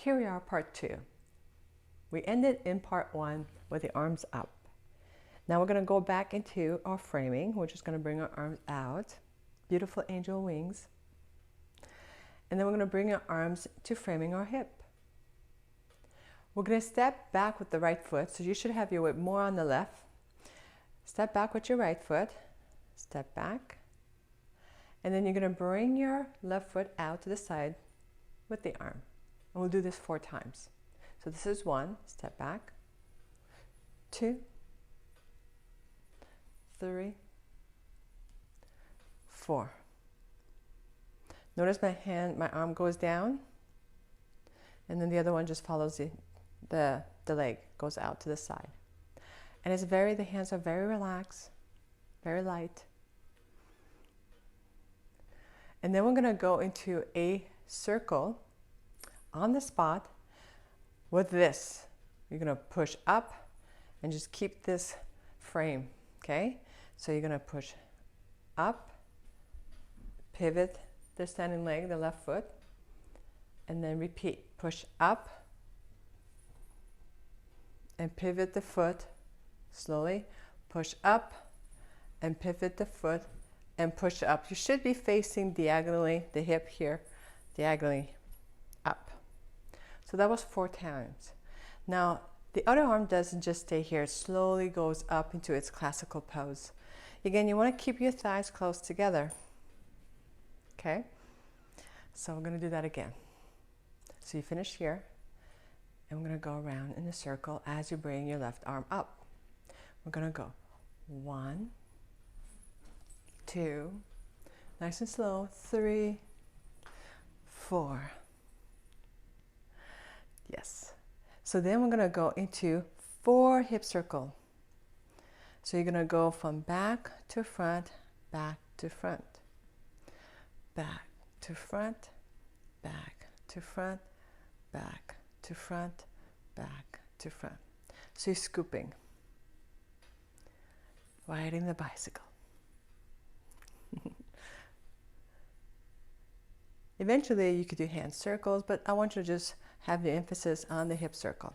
Here we are, part 2. We ended in part 1 with the arms up. Now we're going to go back into our framing. We're just going to bring our arms out. Beautiful angel wings. And then we're going to bring our arms to framing our hip. We're going to step back with the right foot. So you should have your weight more on the left. Step back with your right foot. Step back. And then you're going to bring your left foot out to the side with the arm. And we'll do this 4 times. So this is 1, step back, 2, 3, 4. Notice my arm goes down, and then the other one just follows the leg, goes out to the side. And the hands are very relaxed, very light. And then we're going to go into a circle on the spot with this. You're going to push up and just keep this frame, okay? So you're going to push up, pivot the standing leg, the left foot, and then repeat. Push up and pivot the foot slowly. Push up and pivot the foot and push up. You should be facing diagonally, the hip here, diagonally up. So that was 4 times. Now, the other arm doesn't just stay here. It slowly goes up into its classical pose. Again, you want to keep your thighs close together. Okay? So we're going to do that again. So you finish here, and we're going to go around in a circle as you bring your left arm up. We're going to go 1, 2, nice and slow, 3, 4. Yes. So then we're going to go into 4 hip circle. So you're going to go from back to front, back to front, back to front, back to front, back to front, back to front. So you're scooping, riding the bicycle. Eventually you could do hand circles, but I want you to just have the emphasis on the hip circle.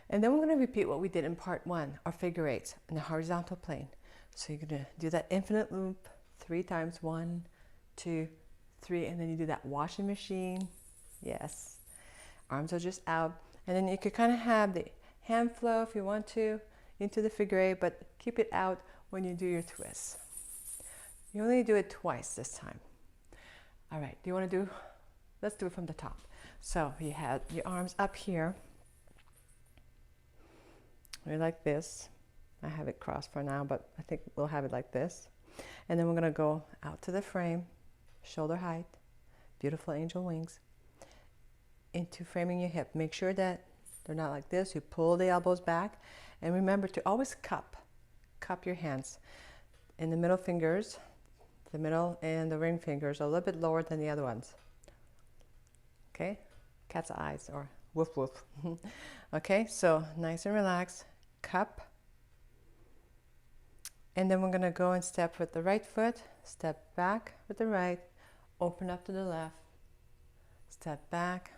And then we're going to repeat what we did in part 1, our figure 8s in the horizontal plane. So you're going to do that infinite loop 3 times, 1, 2, 3, and then you do that washing machine. Yes. Arms are just out. And then you could kind of have the hand flow if you want to into the figure 8, but keep it out when you do your twists. You only do it twice this time. All right, do you want to do, let's do it from the top. So you have your arms up here. Maybe like this. I have it crossed for now, but I think we'll have it like this. And then we're going to go out to the frame, shoulder height, beautiful angel wings, into framing your hip. Make sure that they're not like this. You pull the elbows back, and remember to always cup your hands. In the middle fingers, the middle and the ring fingers are a little bit lower than the other ones. Okay? Cat's eyes or woof woof. Okay, so nice and relaxed. Cup. And then we're going to go and step with the right foot. Step back with the right. Open up to the left. Step back.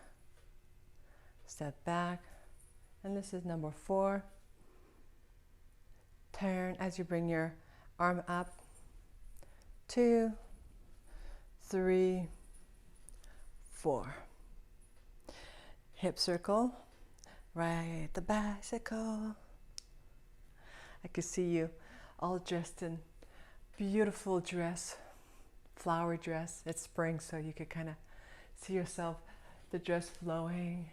Step back. And this is number 4. Turn as you bring your arm up. 2, 3, 4. Hip circle, ride the bicycle. I could see you all dressed in beautiful dress, flowery dress. It's spring, so you could kind of see yourself, the dress flowing,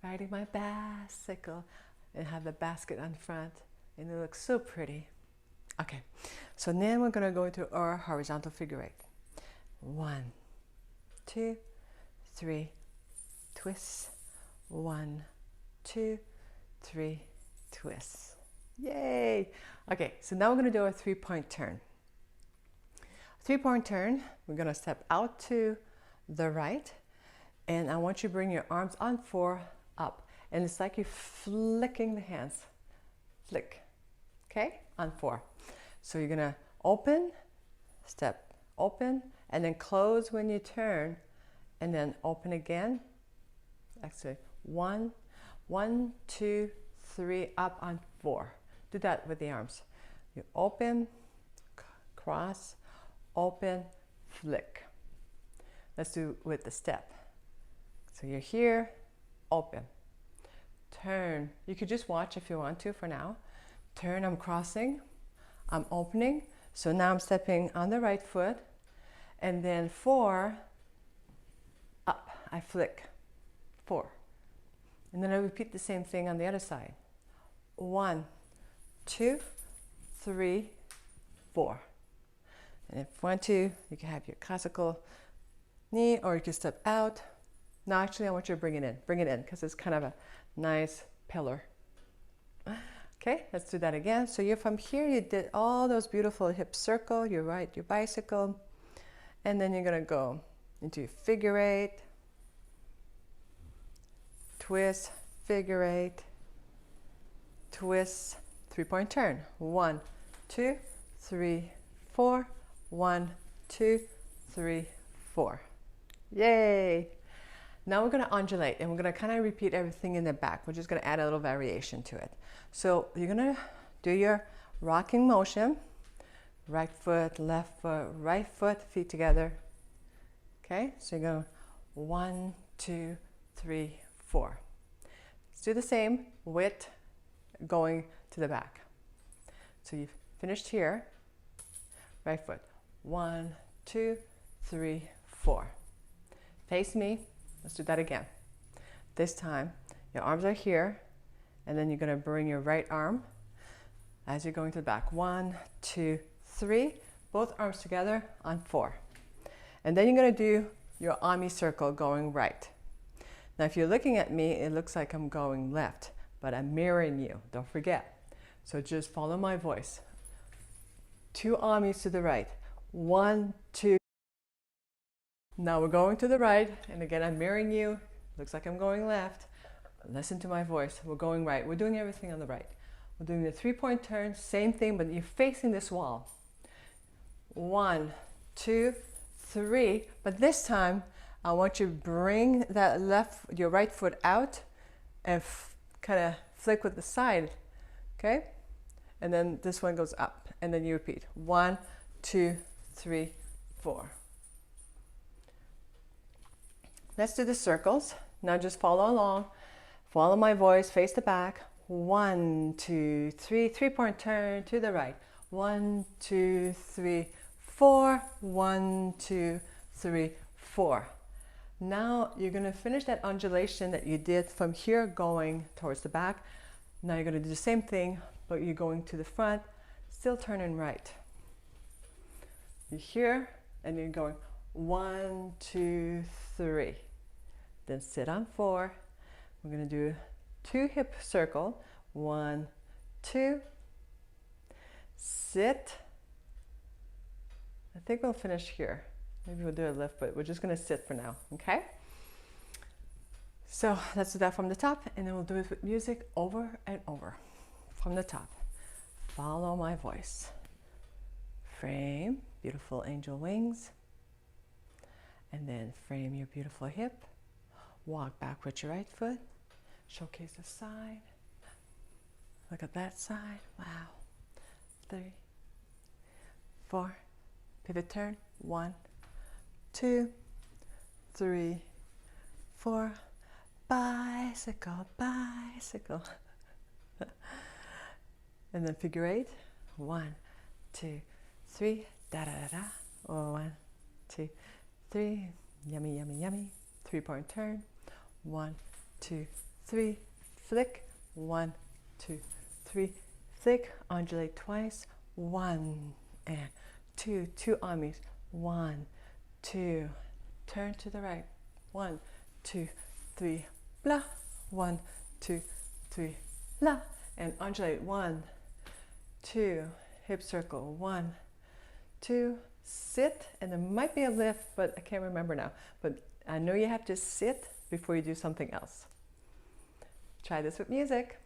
riding my bicycle, and have the basket on front, and it looks so pretty. Okay, so then we're going to go into our horizontal figure 8. 1, 2, 3, twists. 1, 2, 3, twists. Yay! Okay, so now we're going to do a 3-point turn. 3-point turn, we're going to step out to the right, and I want you to bring your arms on 4 up. And it's like you're flicking the hands. Flick. Okay, on 4. So you're going to open, step, open, and then close when you turn, and then open again, Actually, 1, 1, 2, 3, up on 4. Do that with the arms. You open, cross, open, flick. Let's do with the step. So you're here, open, turn. You could just watch if you want to for now. Turn, I'm crossing, I'm opening. So now I'm stepping on the right foot, and then 4, up, I flick, 4. And then I repeat the same thing on the other side. 1, 2, 3, 4. And if you want to, you can have your classical knee, or you can step out. No, actually, I want you to bring it in. Bring it in, because it's kind of a nice pillar. Okay, let's do that again. So you're from here, you did all those beautiful hip circle, your right, your bicycle. And then you're going to go into your figure 8, twist, figure 8, twist, 3-point turn. 1, 2, 3, 4. 1, 2, 3, 4. Yay! Now we're going to undulate, and we're going to kind of repeat everything in the back. We're just going to add a little variation to it. So you're going to do your rocking motion. Right foot, left foot, right foot, feet together. Okay, so you're going 1, 2, 3, 4. Let's do the same with going to the back. So you've finished here. Right foot. 1, 2, 3, 4. Face me. Let's do that again. This time, your arms are here, and then you're going to bring your right arm as you're going to the back. 1, 2, 3. Both arms together on 4. And then you're going to do your army circle going right. Now, if you're looking at me, it looks like I'm going left, but I'm mirroring you. Don't forget. So just follow my voice. 2 armies to the right. 1, 2. Now we're going to the right, and again, I'm mirroring you. Looks like I'm going left. Listen to my voice. We're going right. We're doing everything on the right. We're doing the 3-point turn, same thing, but you're facing this wall. 1, 2, 3. But this time, I want you to bring that your right foot out and kind of flick with the side, okay? And then this one goes up, and then you repeat. 1, 2, 3, 4. Let's do the circles. Now just follow along. Follow my voice, face the back. 1, 2, 3, 3-point turn to the right. 1, 2, 3, 4. 1, 2, 3, 4. Now you're going to finish that undulation that you did from here going towards the back. Now you're going to do the same thing, but you're going to the front, still turning right. You're here, and you're going 1, 2, 3. Then sit on 4. We're going to do 2 hip circle. 1, 2. Sit. I think we'll finish here. Maybe we'll do a lift, but we're just going to sit for now, okay? So let's do that from the top, and then we'll do it with music over and over. From the top. Follow my voice. Frame, beautiful angel wings. And then frame your beautiful hip. Walk back with your right foot. Showcase the side. Look at that side. Wow. 3, 4. Pivot turn. 1, 2, 3, 4. Bicycle, bicycle. And then figure 8. 1, 2, 3. Da da da da. 1, 2, 3. Yummy, yummy, yummy. 3-point turn. 1, 2, 3. Flick. 1, 2, 3. Flick. Undulate twice. 1 and 2. 2 armies. 1, 2. Turn to the right. 1, 2, 3. Blah. 1, 2, 3. Blah. And undulate. 1, 2. Hip circle. 1, 2. Sit, and there might be a lift, but I can't remember now. But I know you have to sit before you do something else. Try this with music.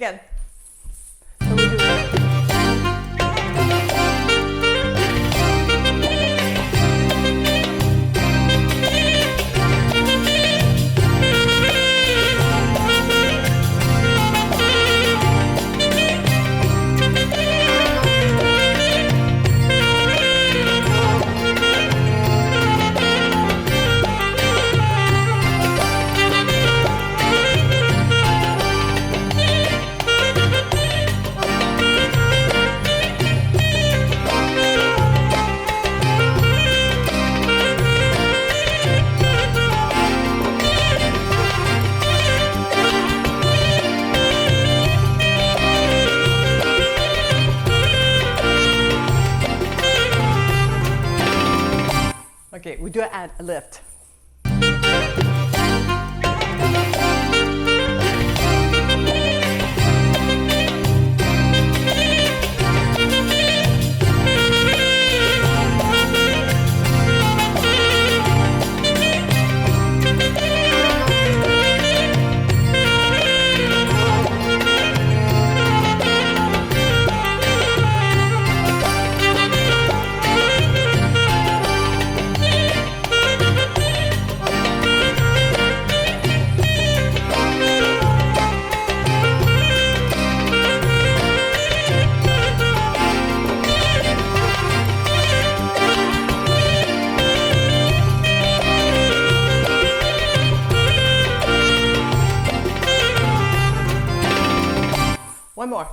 again. So we do okay, we do a lift. One more.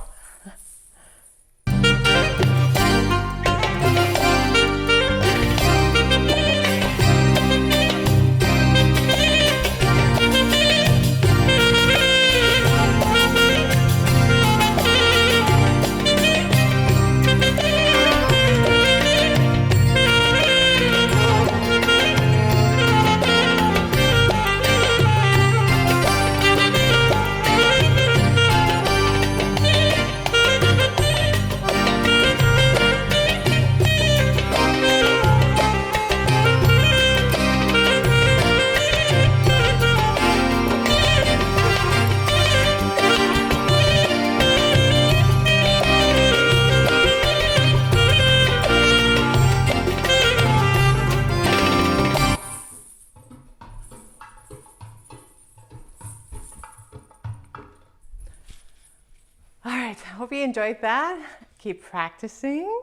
Hope you enjoyed that. Keep practicing.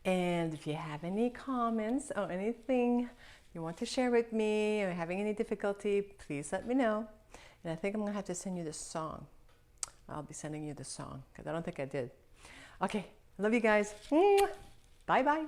And if you have any comments or anything you want to share with me or having any difficulty, please let me know. And I think I'm going to have to send you the song. I'll be sending you the song because I don't think I did. Okay. Love you guys. Bye-bye.